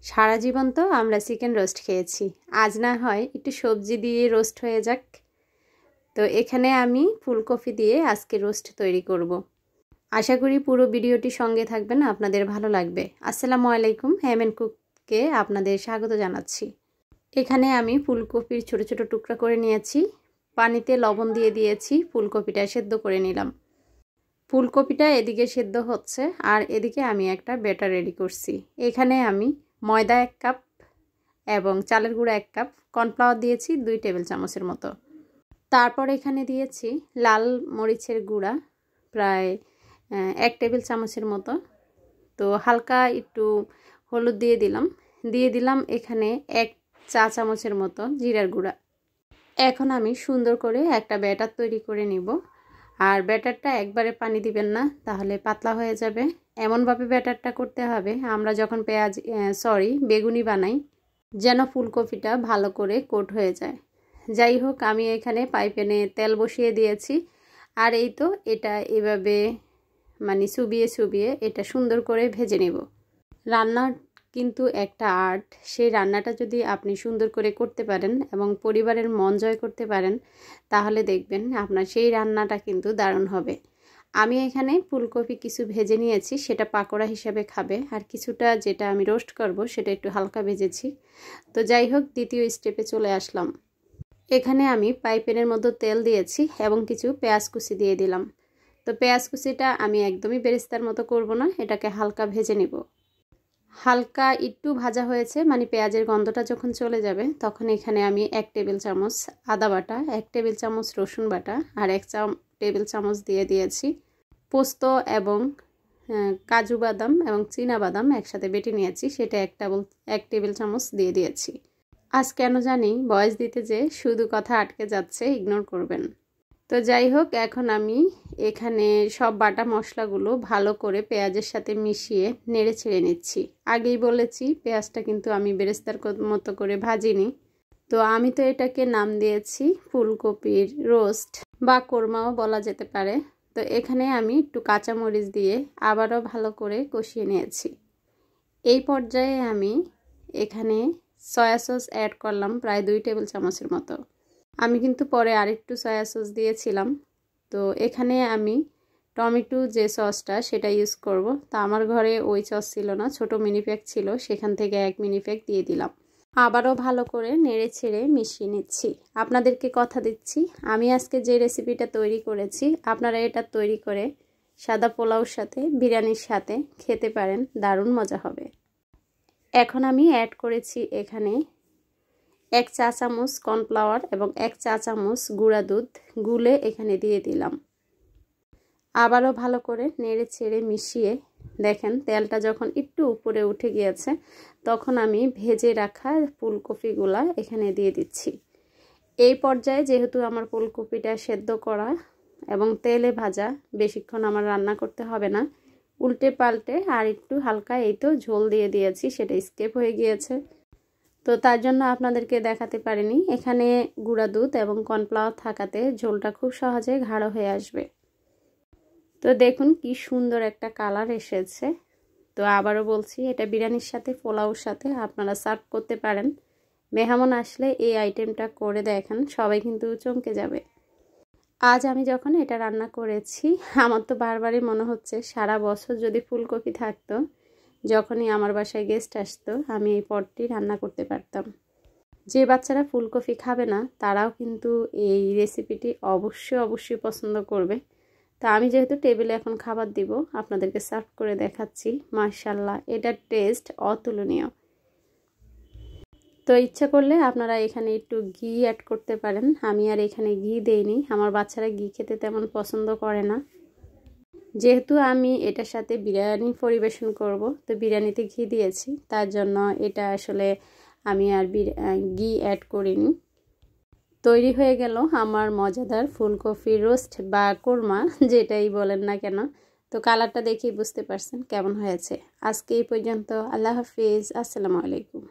সারা জীবন তো আমরা chicken roast খেয়েছি, আজ না হয় একটু সবজি দিয়ে রোস্ট হয়ে যাক। তো এখানে আমি ফুলকপি দিয়ে আজকে রোস্ট তৈরি করব। আশা করি পুরো ভিডিওটি সঙ্গে থাকবেন, আপনাদের ভালো লাগবে। আসসালামু আলাইকুম, হেমেন কুককে আপনাদের স্বাগত জানাচ্ছি। এখানে আমি ফুলকপির ছোট ছোট টুকরা করে নিয়েছি, পানিতে লবণ দিয়ে দিয়েছি, ফুলকপিটা সেদ্ধ করে নিলাম। ফুলকপিটা এদিকে সেদ্ধ হচ্ছে আর এদিকে আমি একটা ব্যাটার রেডি করছি। এখানে আমি ময়দা 1 কাপ এবং চালের গুঁড়া 1 কাপ, কর্নফ্লাওয়ার দিয়েছি 2 টেবিল চামচের মতো। তারপর এখানে দিয়েছি লাল মরিচের গুঁড়া প্রায় 1 টেবিল চামচের মতো। তো হালকা একটু হলুদ দিয়ে দিলাম এখানে 1 চা চামচের মতো জিরার গুঁড়া। এখন আমি সুন্দর করে একটা ব্যাটার তৈরি করে নিব। আর ব্যাটারটা একবারে পানি দিবেন না, তাহলে পাতলা হয়ে যাবে। এমনভাবে ব্যাটারটা করতে হবে আমরা যখন বেগুনি বানাই, যেন ফুলকপিটা ভালো করে কোট হয়ে যায়। যাই হোক, আমি এখানে পাইপ্যানে তেল বসিয়ে দিয়েছি আর এই তো এটা এভাবে চুবিয়ে এটা সুন্দর করে ভেজে নেব। রান্না কিন্তু একটা আর্ট, সেই রান্নাটা যদি আপনি সুন্দর করে করতে পারেন এবং পরিবারের মন জয় করতে পারেন, তাহলে দেখবেন আপনার সেই রান্নাটা কিন্তু দারুণ হবে। আমি এখানে ফুলকপি কিছু ভেজে নিয়েছি, সেটা পাকোড়া হিসাবে খাবে, আর কিছুটা যেটা আমি রোস্ট করব সেটা একটু হালকা ভেজেছি। তো যাই হোক, দ্বিতীয় স্টেপে চলে আসলাম। এখানে আমি পাইপ্যানের মধ্যে তেল দিয়েছি এবং কিছু পেঁয়াজ কুচি দিয়ে দিলাম। তো পেঁয়াজ কুচিটা আমি একদমই বেরেস্তার মতো করব না, এটাকে হালকা ভেজে নেব। হালকা একটু ভাজা হয়েছে, পেঁয়াজের গন্ধটা যখন চলে যাবে, তখন এখানে আমি 1 টেবিল চামচ আদা বাটা, 1 টেবিল চামচ রসুন বাটা আর 1 টেবিল চামচ দিয়ে দিয়েছি পোস্ত এবং কাজু বাদাম এবং চীনা বাদাম একসাথে বেটে নিয়েছি, সেটা 1 টেবিল চামচ দিয়ে দিয়েছি। আজ কেন জানি ভয়েস দিতে যে শুধু কথা আটকে যাচ্ছে, ইগনোর করবেন। তো যাই হোক, এখন আমি এখানে সব বাটা মশলাগুলো ভালো করে পেঁয়াজের সাথে মিশিয়ে নেড়ে ছেড়ে নিচ্ছি। আগেই বলেছি পেঁয়াজটা কিন্তু আমি বেরেস্তার মতো করে ভাজিনি। তো আমি তো এটাকে নাম দিয়েছি ফুলকপির রোস্ট বা কোরমাও বলা যেতে পারে। তো এখানে আমি একটু কাঁচামরিচ দিয়ে আবারও ভালো করে কষিয়ে নিয়েছি। এই পর্যায়ে আমি এখানে সয়া সস অ্যাড করলাম প্রায় 2 টেবিল চামচের মতো। আমি কিন্তু পরে আরেকটু সয়া সস দিয়েছিলাম। তো এখানে আমি টমেটো যে সসটা সেটা ইউজ করব। তা আমার ঘরে ওই সস ছিল না, ছোট মিনি প্যাক ছিল, সেখান থেকে 1 মিনি প্যাক দিয়ে দিলাম। আবারও ভালো করে নেড়ে ছেড়ে মিশিয়ে নিচ্ছি। আপনাদেরকে কথা দিচ্ছি, আমি আজকে যে রেসিপিটা তৈরি করেছি, আপনারা এটা তৈরি করে সাদা পোলাওর সাথে, বিরিয়ানির সাথে খেতে পারেন, দারুণ মজা হবে। এখন আমি অ্যাড করেছি এখানে 1 চা চামচ কর্নফ্লাওয়ার এবং 1 চা চামচ গুঁড়া দুধ গুলে এখানে দিয়ে দিলাম। আবারও ভালো করে নেড়ে ছেড়ে মিশিয়ে দেখেন তেলটা যখন একটু উপরে উঠে গিয়েছে, তখন আমি ভেজে রাখা ফুলকপিগুলা এখানে দিয়ে দিচ্ছি। এই পর্যায়ে যেহেতু আমার ফুলকপিটা সেদ্ধ করা এবং তেলে ভাজা, বেশিক্ষণ আমার রান্না করতে হবে না, উল্টে পাল্টে আর একটু হালকা এই তো ঝোল দিয়ে দিয়েছি, সেটা স্কিপ হয়ে গিয়েছে। তো তার জন্য আপনাদেরকে দেখাতে পারিনি। এখানে গুঁড়া দুধ এবং কর্নফ্লাওয়ার থাকাতে ঝোলটা খুব সহজে গাঢ় হয়ে আসবে। তো দেখুন কি সুন্দর একটা কালার এসেছে। তো আবারও বলছি, এটা বিরিয়ানির সাথে, পোলাওর সাথে আপনারা সার্ভ করতে পারেন। মেহমান আসলে এই আইটেমটা করে দেখেন, সবাই কিন্তু চমকে যাবে। আজ আমি যখন এটা রান্না করেছি, আমার তো বারবারই মনে হচ্ছে সারা বছর যদি ফুলকপি থাকতো, যখনই আমার বাসায় গেস্ট আসতো, আমি এই পদটি রান্না করতে পারতাম। যে বাচ্চারা ফুলকপি খাবে না, তারাও কিন্তু এই রেসিপিটি অবশ্যই পছন্দ করবে। তো আমি যেহেতু টেবিলে এখন খাবার দিব, আপনাদেরকে সার্ভ করে দেখাচ্ছি। মাশাআল্লাহ, এটার টেস্ট অতুলনীয়। তো ইচ্ছা করলে আপনারা এখানে একটু ঘি অ্যাড করতে পারেন। আমি আর এখানে ঘি দেইনি, আমার বাচ্চারা ঘি খেতে তেমন পছন্দ করে না। যেহেতু আমি এটার সাথে বিরিয়ানি পরিবেশন করব, তো বিরিয়ানিতে ঘি দিয়েছি, তার জন্য এটা আসলে আমি আর ঘি অ্যাড করিনি। তৈরি হয়ে গেল আমার মজাদার ফুলকপি রোস্ট বা কোরমা, যেটাই বলেন না কেন। তো কালারটা দেখেই বুঝতে পারছেন কেমন হয়েছে। আজকে এই পর্যন্ত, আল্লাহ হাফিজ, আসসালামু আলাইকুম।